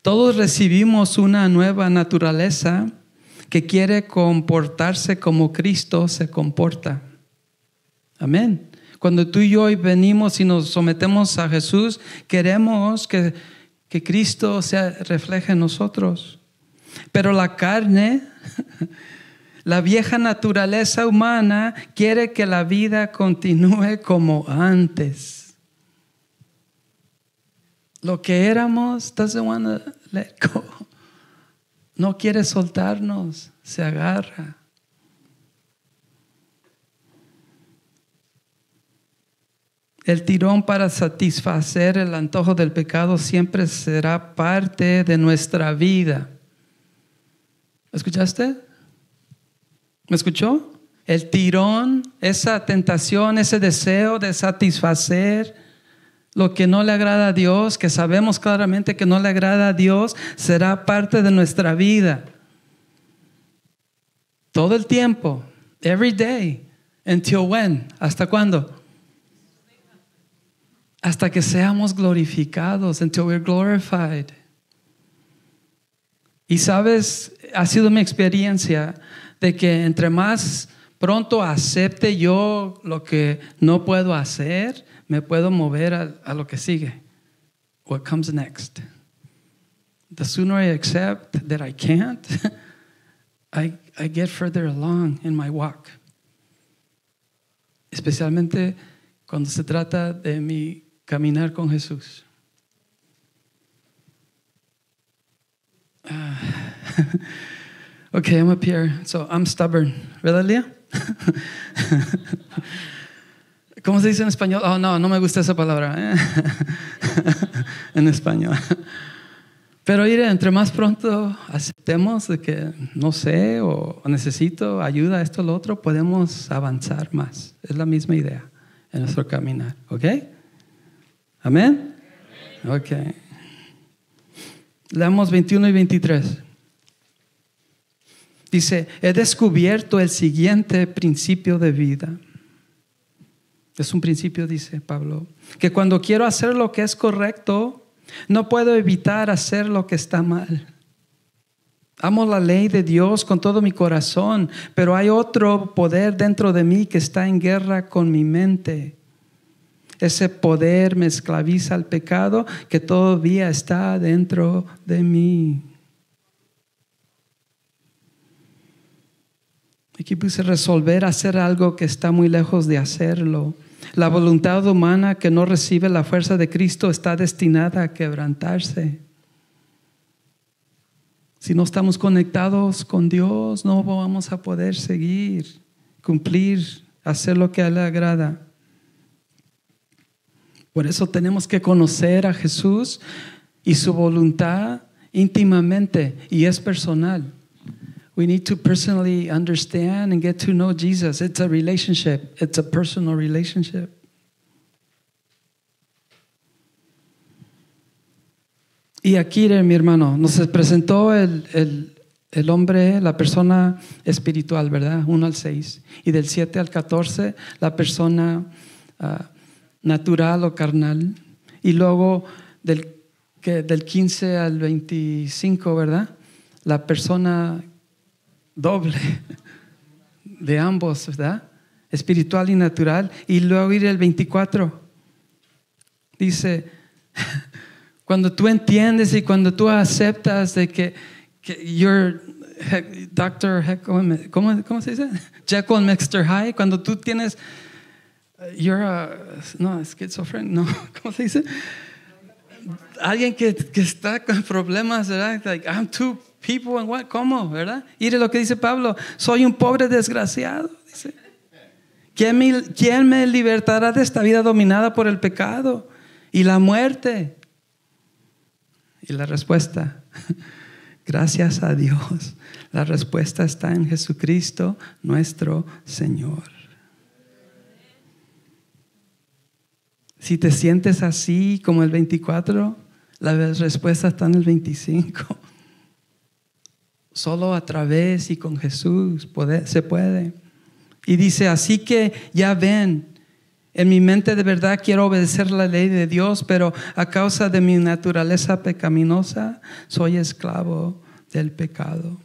todos recibimos una nueva naturaleza que quiere comportarse como Cristo se comporta. Amén. Cuando tú y yo hoy venimos y nos sometemos a Jesús, queremos que Cristo se refleje en nosotros. Pero la carne, la vieja naturaleza humana, quiere que la vida continúe como antes. Lo que éramos doesn't want to let go. No quiere soltarnos, se agarra. El tirón para satisfacer el antojo del pecado siempre será parte de nuestra vida. ¿Escuchaste? ¿Me escuchó? El tirón, esa tentación, ese deseo de satisfacer lo que no le agrada a Dios, que sabemos claramente que no le agrada a Dios, será parte de nuestra vida. Todo el tiempo, every day, until when? ¿Hasta cuándo? Hasta que seamos glorificados, until we're glorified. Y sabes, ha sido mi experiencia de que entre más pronto acepte yo lo que no puedo hacer, me puedo mover a lo que sigue. What comes next? The sooner I accept that I can't, I get further along in my walk. Especialmente cuando se trata de mi caminar con Jesús. Okay, I'm up here, so I'm stubborn. ¿Verdad, Lía? ¿Cómo se dice en español? Oh, no me gusta esa palabra. En español. Pero mire, entre más pronto aceptemos de que no sé o necesito ayuda, esto o lo otro, podemos avanzar más. Es la misma idea en nuestro caminar. ¿Ok? ¿Amén? Ok. Leamos 21 y 23. Dice, he descubierto el siguiente principio de vida. Es un principio, dice Pablo, que cuando quiero hacer lo que es correcto, no puedo evitar hacer lo que está mal. Amo la ley de Dios con todo mi corazón, pero hay otro poder dentro de mí que está en guerra con mi mente. Ese poder me esclaviza al pecado que todavía está dentro de mí. Aquí puse resolver hacer algo que está muy lejos de hacerlo. La voluntad humana que no recibe la fuerza de Cristo está destinada a quebrantarse. Si no estamos conectados con Dios, no vamos a poder seguir, cumplir, hacer lo que a Él le agrada. Por eso tenemos que conocer a Jesús y su voluntad íntimamente, y es personal. We need to personally understand and get to know Jesus. It's a relationship. It's a personal relationship. Y aquí, mi hermano, nos presentó el hombre, la persona espiritual, ¿verdad? 1 al 6. Y del 7 al 14, la persona natural o carnal. Y luego del 15 al 25, ¿verdad? La persona doble de ambos, ¿verdad? espiritual y natural. Y luego ir el 24. Dice, cuando tú entiendes y cuando tú aceptas de que you're Dr. Jekyll, ¿cómo se dice? Jekyll and Mr. Hyde. Cuando tú tienes, you're schizophrenic, no, ¿cómo se dice? Alguien que está con problemas, ¿verdad? Like, I'm two people and what? ¿Cómo? ¿Verdad? Mire lo que dice Pablo. Soy un pobre desgraciado. Dice. ¿Quién me libertará de esta vida dominada por el pecado y la muerte? Y la respuesta, gracias a Dios. La respuesta está en Jesucristo, nuestro Señor. Si te sientes así como el 24, la respuesta está en el 25. Solo a través y con Jesús se puede. Y dice, así que ya ven, en mi mente de verdad quiero obedecer la ley de Dios, pero a causa de mi naturaleza pecaminosa, soy esclavo del pecado.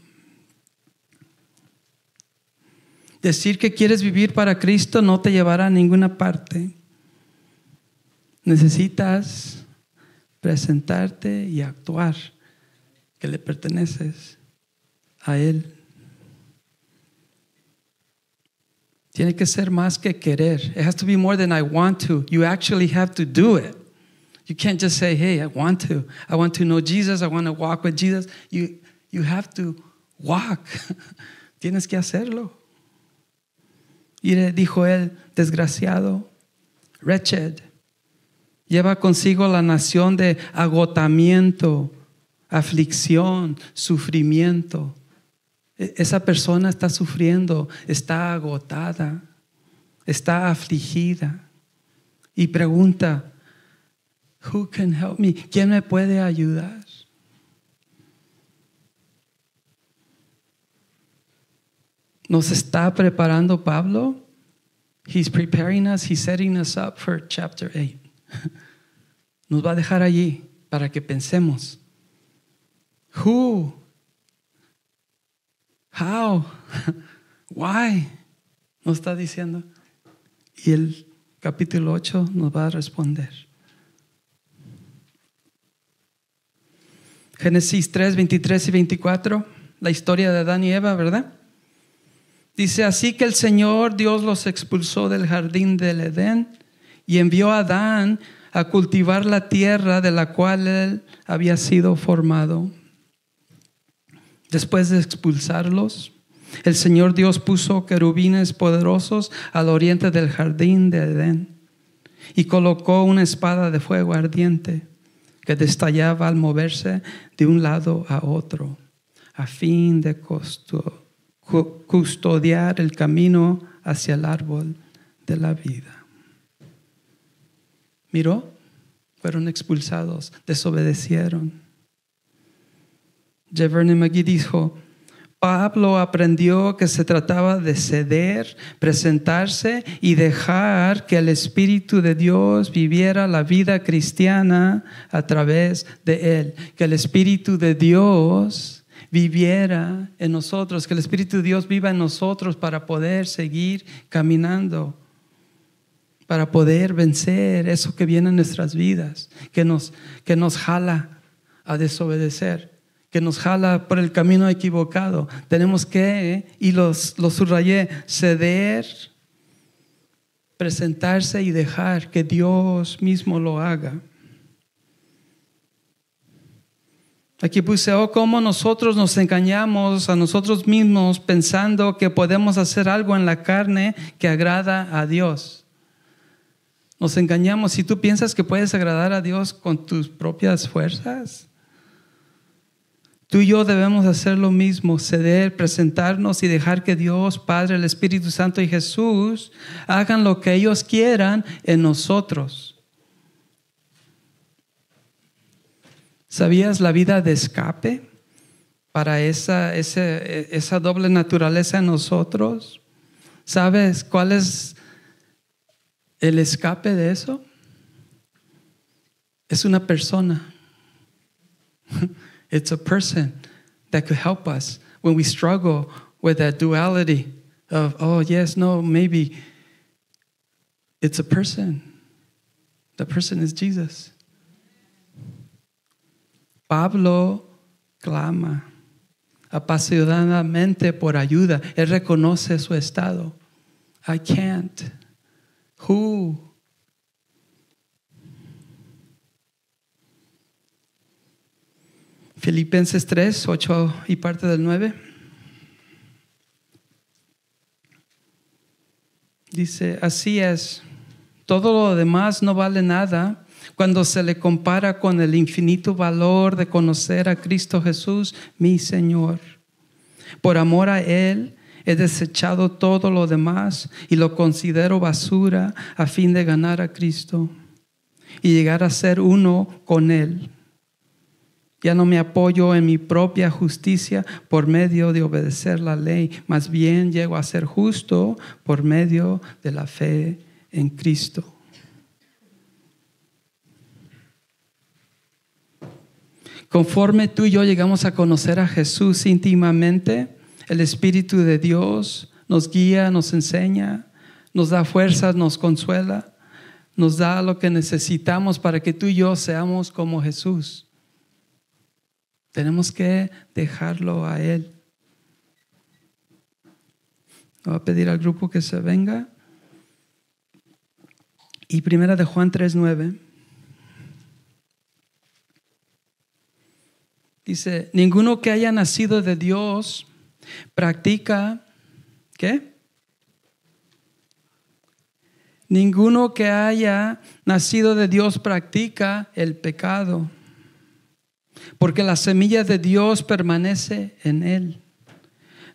Decir que quieres vivir para Cristo no te llevará a ninguna parte. Necesitas presentarte y actuar que le perteneces a Él. Tiene que ser más que querer. It has to be more than I want to. You actually have to do it. You can't just say, hey, I want to. I want to know Jesus. I want to walk with Jesus. You have to walk. Tienes que hacerlo. Y dijo él, desgraciado, wretched. Lleva consigo la nación de agotamiento, aflicción, sufrimiento. Esa persona está sufriendo, está agotada, está afligida. Y pregunta, who can help me? ¿Quién me puede ayudar? ¿Nos está preparando Pablo? He's preparing us, he's setting us up for chapter 8. Nos va a dejar allí para que pensemos. Who? How? Why? Nos está diciendo. Y el capítulo 8 nos va a responder. Génesis 3, 23 y 24. La historia de Adán y Eva, ¿verdad? Dice, así que el Señor Dios los expulsó del jardín del Edén y envió a Adán a cultivar la tierra de la cual él había sido formado. Después de expulsarlos, el Señor Dios puso querubines poderosos al oriente del jardín de Edén y colocó una espada de fuego ardiente que destallaba al moverse de un lado a otro, a fin de custodiar el camino hacia el árbol de la vida. Miró, fueron expulsados, desobedecieron. J. Vernon McGee dijo, Pablo aprendió que se trataba de ceder, presentarse y dejar que el Espíritu de Dios viviera la vida cristiana a través de él. Que el Espíritu de Dios viviera en nosotros, que el Espíritu de Dios viva en nosotros para poder seguir caminando, para poder vencer eso que viene en nuestras vidas, que nos jala a desobedecer, que nos jala por el camino equivocado. Tenemos que, y lo subrayé, ceder, presentarse y dejar que Dios mismo lo haga. Aquí puse, cómo nosotros nos engañamos a nosotros mismos pensando que podemos hacer algo en la carne que agrada a Dios. Nos engañamos. Si tú piensas que puedes agradar a Dios con tus propias fuerzas, tú y yo debemos hacer lo mismo, ceder, presentarnos y dejar que Dios, Padre, el Espíritu Santo y Jesús hagan lo que ellos quieran en nosotros. ¿Sabías la vida de escape para esa doble naturaleza en nosotros? ¿Sabes cuál es el escape de eso? Es una persona. It's a person that could help us when we struggle with that duality of, oh, yes, no, maybe. It's a person. The person is Jesus. Pablo clama apasionadamente por ayuda. Él reconoce su estado. I can't. Who? Filipenses 3, 8 y parte del 9. Dice, así es, todo lo demás no vale nada cuando se le compara con el infinito valor de conocer a Cristo Jesús, mi Señor. Por amor a Él, he desechado todo lo demás y lo considero basura a fin de ganar a Cristo y llegar a ser uno con Él. Ya no me apoyo en mi propia justicia por medio de obedecer la ley, más bien llego a ser justo por medio de la fe en Cristo. Conforme tú y yo llegamos a conocer a Jesús íntimamente, el Espíritu de Dios nos guía, nos enseña, nos da fuerzas, nos consuela, nos da lo que necesitamos para que tú y yo seamos como Jesús. Tenemos que dejarlo a Él. Voy a pedir al grupo que se venga. Y primera de Juan 3:9. Dice, ninguno que haya nacido de Dios practica, ¿qué? Ninguno que haya nacido de Dios practica el pecado, porque la semilla de Dios permanece en él.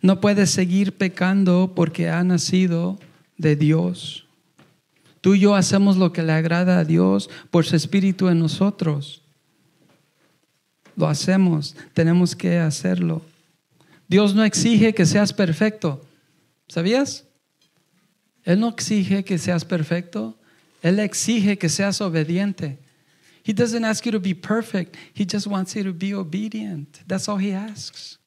No puede seguir pecando porque ha nacido de Dios. Tú y yo hacemos lo que le agrada a Dios por su Espíritu en nosotros. Lo hacemos, tenemos que hacerlo. Dios no exige que seas perfecto. ¿Sabías? Él no exige que seas perfecto. Él exige que seas obediente. He doesn't ask you to be perfect. He just wants you to be obedient. That's all he asks.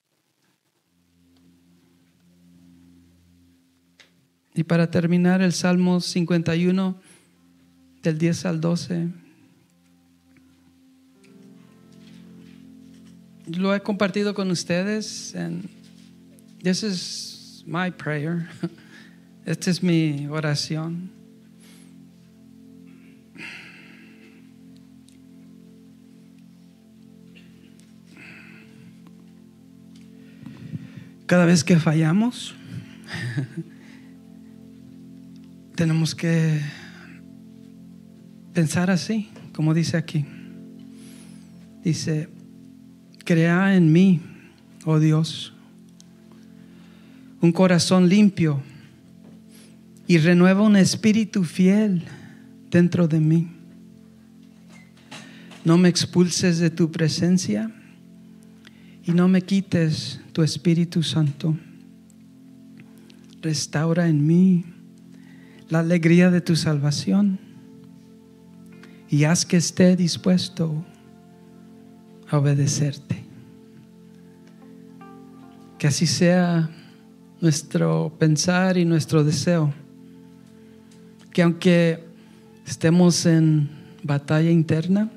Y para terminar, el Salmo 51, del 10 al 12. Lo he compartido con ustedes. And this is my prayer. Esta es mi oración. Cada vez que fallamos, tenemos que pensar así, como dice aquí. Dice, crea en mí, oh Dios, un corazón limpio y renueva un espíritu fiel dentro de mí. No me expulses de tu presencia y no me quites tu Espíritu Santo. Restaura en mí la alegría de tu salvación y haz que esté dispuesto a obedecerte. Que así sea nuestro pensar y nuestro deseo. Que aunque estemos en batalla interna,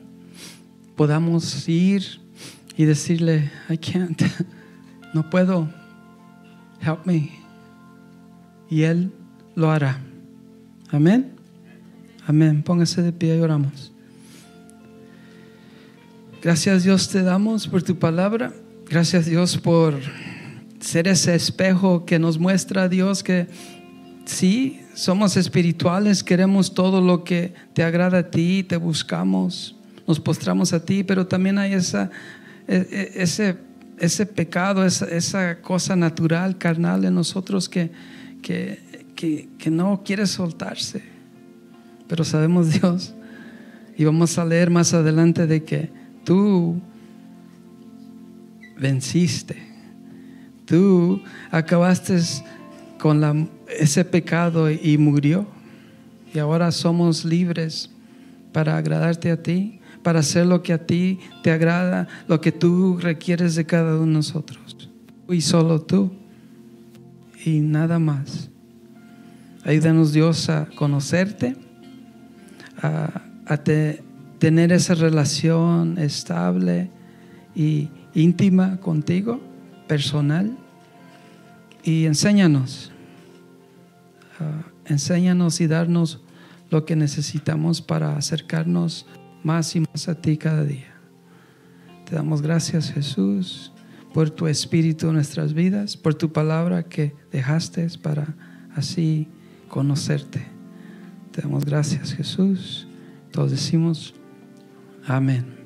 podamos ir y decirle, I can't, no puedo, help me. Y Él lo hará. Amén. Amén. Póngase de pie y oramos. Gracias Dios te damos por tu palabra. Gracias Dios por ser ese espejo que nos muestra, Dios, que sí, somos espirituales, queremos todo lo que te agrada a ti, te buscamos, nos postramos a ti, pero también hay ese pecado, esa cosa natural, carnal en nosotros que no quiere soltarse. Pero sabemos, Dios, y vamos a leer más adelante de que tú venciste, tú acabaste con ese pecado y murió, y ahora somos libres para agradarte a ti, para hacer lo que a ti te agrada, lo que tú requieres de cada uno de nosotros, y solo tú y nada más. Ayúdanos, Dios, a conocerte tener esa relación estable y íntima contigo, personal. Y enséñanos y darnos lo que necesitamos para acercarnos más y más a ti cada día. Te damos gracias, Jesús, por tu Espíritu en nuestras vidas, por tu palabra que dejaste para así conocerte. Te damos gracias, Jesús. Todos decimos amén.